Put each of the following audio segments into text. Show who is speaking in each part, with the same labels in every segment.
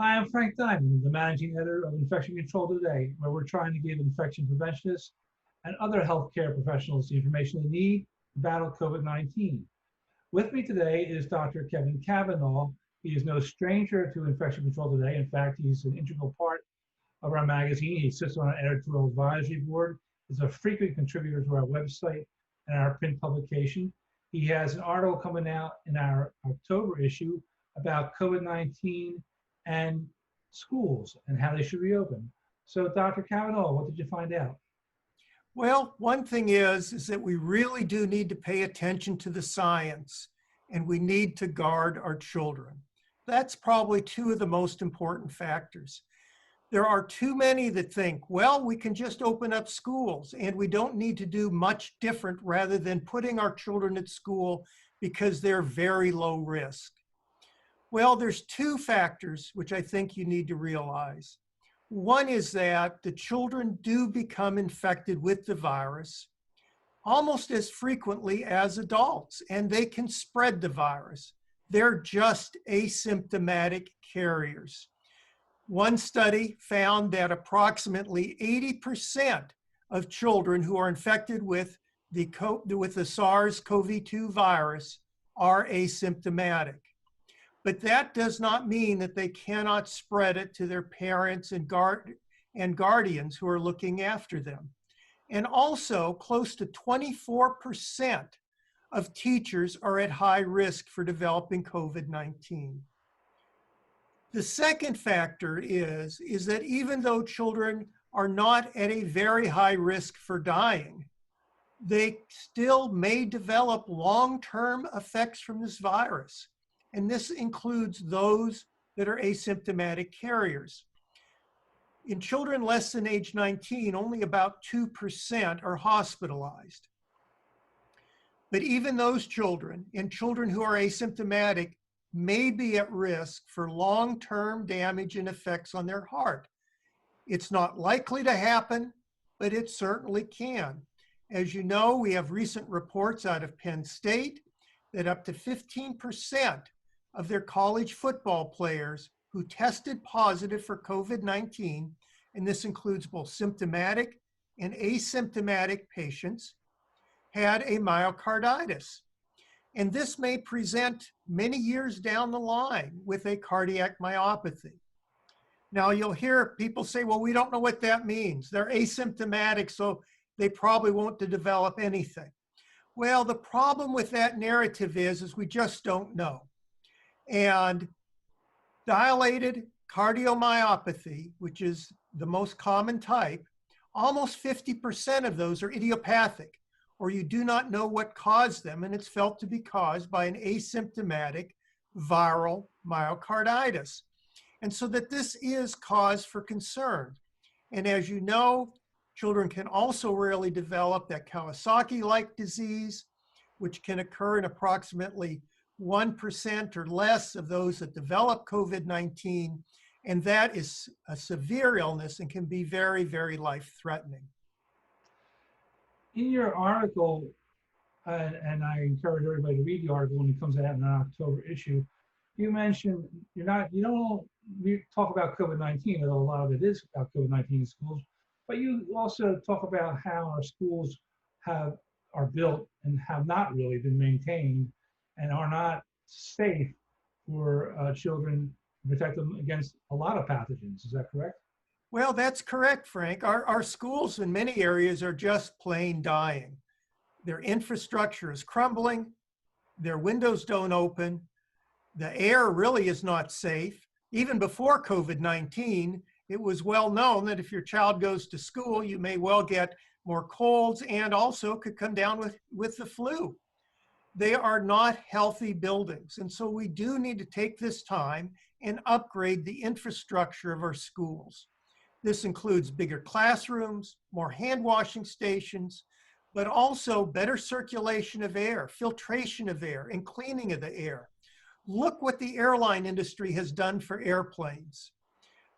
Speaker 1: Hi, I'm Frank Diamond, the managing editor of Infection Control Today, where we're trying to give infection preventionists and other healthcare professionals the information they need to battle COVID-19. With me today is Dr. Kevin Kavanagh. He is no stranger to Infection Control Today. In fact, he's an integral part of our magazine. He sits on our editorial advisory board, is a frequent contributor to our website and our print publication. He has an article coming out in our October issue about COVID-19 and schools and how they should reopen. So Dr. Kavanagh, what did you find out?
Speaker 2: Well, one thing is that we really do need to pay attention to the science, and we need to guard our children. That's probably two of the most important factors. There are too many that think, well, we can just open up schools and we don't need to do much different rather than putting our children at school because they're very low risk. Well, there's two factors which I think you need to realize. One is that the children do become infected with the virus almost as frequently as adults, and they can spread the virus. They're just asymptomatic carriers. One study found that approximately 80% of children who are infected with the SARS-CoV-2 virus are asymptomatic. But that does not mean that they cannot spread it to their parents and guardians who are looking after them. And also, close to 24% of teachers are at high risk for developing COVID-19. The second factor is that even though children are not at a very high risk for dying, they still may develop long-term effects from this virus. And this includes those that are asymptomatic carriers. In children less than age 19, only about 2% are hospitalized. But even those children and children who are asymptomatic may be at risk for long-term damage and effects on their heart. It's not likely to happen, but it certainly can. As you know, we have recent reports out of Penn State that up to 15% of their college football players who tested positive for COVID-19, and this includes both symptomatic and asymptomatic patients, had a myocarditis. And this may present many years down the line with a cardiac myopathy. Now you'll hear people say, well, we don't know what that means. They're asymptomatic, so they probably won't develop anything. Well, the problem with that narrative is we just don't know. And dilated cardiomyopathy, which is the most common type, almost 50% of those are idiopathic, or you do not know what caused them, and it's felt to be caused by an asymptomatic viral myocarditis. And so that this is cause for concern. And as you know, children can also rarely develop that Kawasaki-like disease, which can occur in approximately 1% or less of those that develop COVID-19, and that is a severe illness and can be very, very life-threatening.
Speaker 1: In your article, and I encourage everybody to read the article when it comes out in an October issue, you mentioned you don't talk about COVID-19, although a lot of it is about COVID-19 in schools, but you also talk about how our schools are built and have not really been maintained and are not safe for children to protect them against a lot of pathogens. Is that correct?
Speaker 2: Well, that's correct, Frank. Our schools in many areas are just plain dying. Their infrastructure is crumbling. Their windows don't open. The air really is not safe. Even before COVID-19, it was well known that if your child goes to school, you may well get more colds and also could come down with the flu. They are not healthy buildings. And so we do need to take this time and upgrade the infrastructure of our schools. This includes bigger classrooms, more hand washing stations, but also better circulation of air, filtration of air, and cleaning of the air. Look what the airline industry has done for airplanes.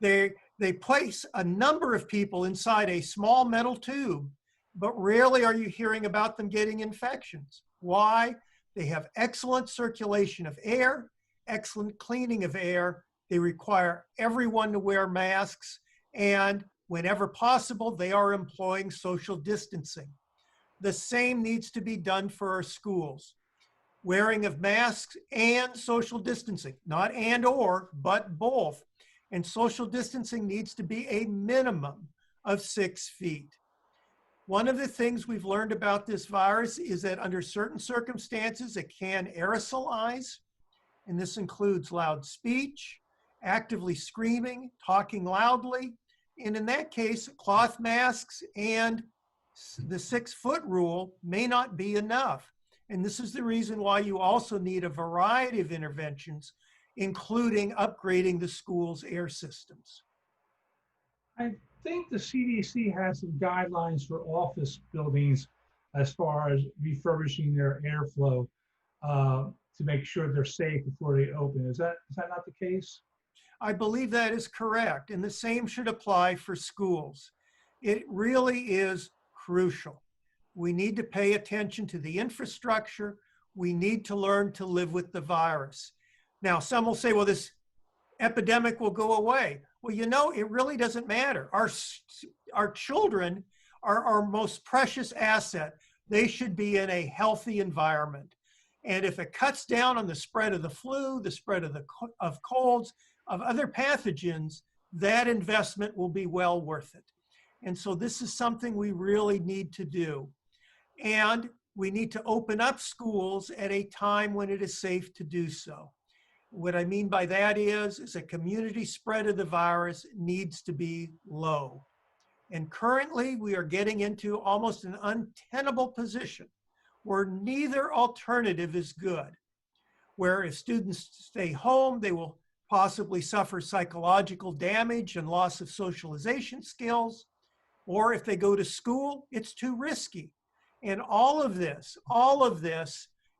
Speaker 2: They place a number of people inside a small metal tube, but rarely are you hearing about them getting infections. Why? They have excellent circulation of air, excellent cleaning of air, They require everyone to wear masks, and whenever possible, they are employing social distancing. The same needs to be done for our schools. Wearing of masks and social distancing, not and or, but both. And social distancing needs to be a minimum of 6 feet. One of the things we've learned about this virus is that under certain circumstances, it can aerosolize, and this includes loud speech, actively screaming, talking loudly, and in that case, cloth masks and the 6-foot rule may not be enough. And this is the reason why you also need a variety of interventions, including upgrading the school's air systems.
Speaker 1: I think the CDC has some guidelines for office buildings as far as refurbishing their airflow to make sure they're safe before they open. Is that not the case?
Speaker 2: I believe that is correct, and the same should apply for schools. It really is crucial. We need to pay attention to the infrastructure. We need to learn to live with the virus. Now, some will say, well, this epidemic will go away. Well, you know, it really doesn't matter. Our children are our most precious asset. They should be in a healthy environment. And if it cuts down on the spread of the flu, the spread of colds, of other pathogens, that investment will be well worth it. And so this is something we really need to do. And we need to open up schools at a time when it is safe to do so. What I mean by that is a community spread of the virus needs to be low. And currently we are getting into almost an untenable position where neither alternative is good. Where if students stay home, they will possibly suffer psychological damage and loss of socialization skills. Or if they go to school, it's too risky. And all of this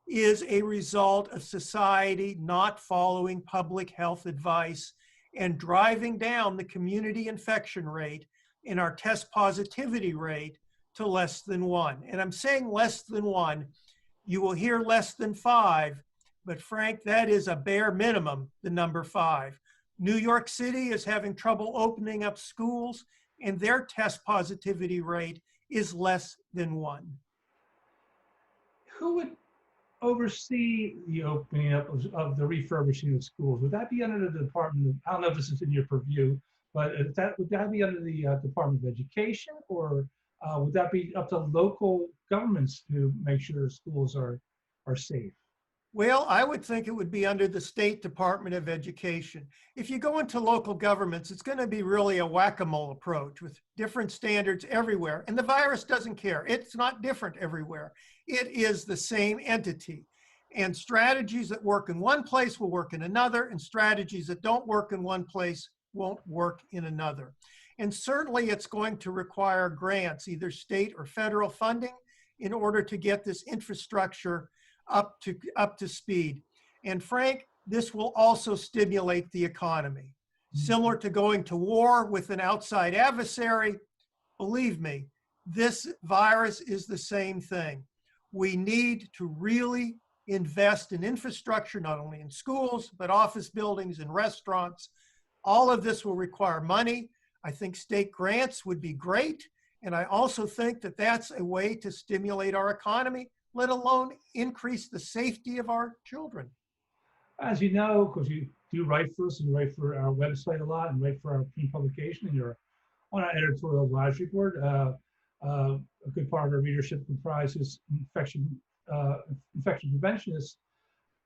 Speaker 2: is a result of society not following public health advice and driving down the community infection rate and our test positivity rate to less than 1. And I'm saying less than 1. You will hear less than 5, but Frank, that is a bare minimum, the number 5. New York City is having trouble opening up schools, and their test positivity rate is less than 1.
Speaker 1: Who would oversee the opening up of the refurbishing of schools? Would that be under the Department of, I don't know if this is in your purview, but would that be under the Department of Education, or would that be up to local governments to make sure schools are safe?
Speaker 2: Well, I would think it would be under the State Department of Education. If you go into local governments, it's going to be really a whack-a-mole approach with different standards everywhere. And the virus doesn't care. It's not different everywhere. It is the same entity. And strategies that work in one place will work in another, and strategies that don't work in one place won't work in another. And certainly it's going to require grants, either state or federal funding, in order to get this infrastructure up to speed. And Frank, this will also stimulate the economy. Similar to going to war with an outside adversary, believe me, this virus is the same thing. We need to really invest in infrastructure, not only in schools, but office buildings and restaurants. All of this will require money. I think state grants would be great. And I also think that that's a way to stimulate our economy, let alone increase the safety of our children.
Speaker 1: As you know, because you do write for us and you write for our website a lot and write for our print publication, and you're on our editorial advisory board. A good part of our readership comprises infection preventionists.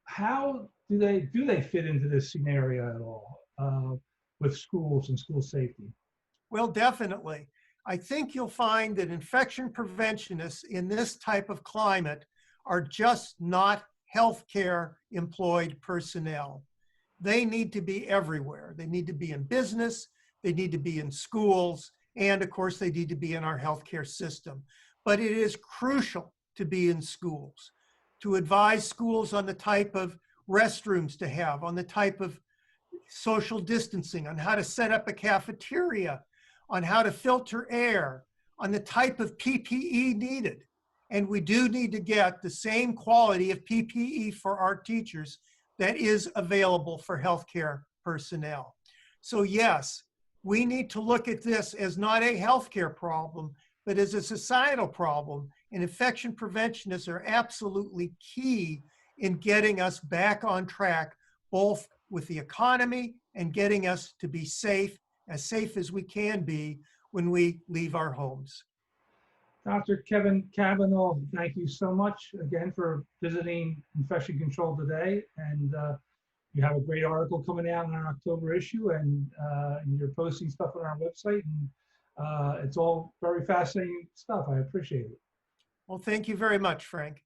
Speaker 1: How do they fit into this scenario at all with schools and school safety?
Speaker 2: Well, definitely. I think you'll find that infection preventionists in this type of climate are just not healthcare employed personnel. They need to be everywhere. They need to be in business, they need to be in schools, and of course they need to be in our healthcare system. But it is crucial to be in schools, to advise schools on the type of restrooms to have, on the type of social distancing, on how to set up a cafeteria, on how to filter air, on the type of PPE needed. And we do need to get the same quality of PPE for our teachers that is available for healthcare personnel. So yes, we need to look at this as not a healthcare problem, but as a societal problem. And infection preventionists are absolutely key in getting us back on track, both with the economy and getting us to be safe as we can be when we leave our homes.
Speaker 1: Dr. Kevin Kavanagh, thank you so much again for visiting Infection Control Today. And you have a great article coming out in our October issue, and you're posting stuff on our website. And it's all very fascinating stuff. I appreciate it.
Speaker 2: Well, thank you very much, Frank.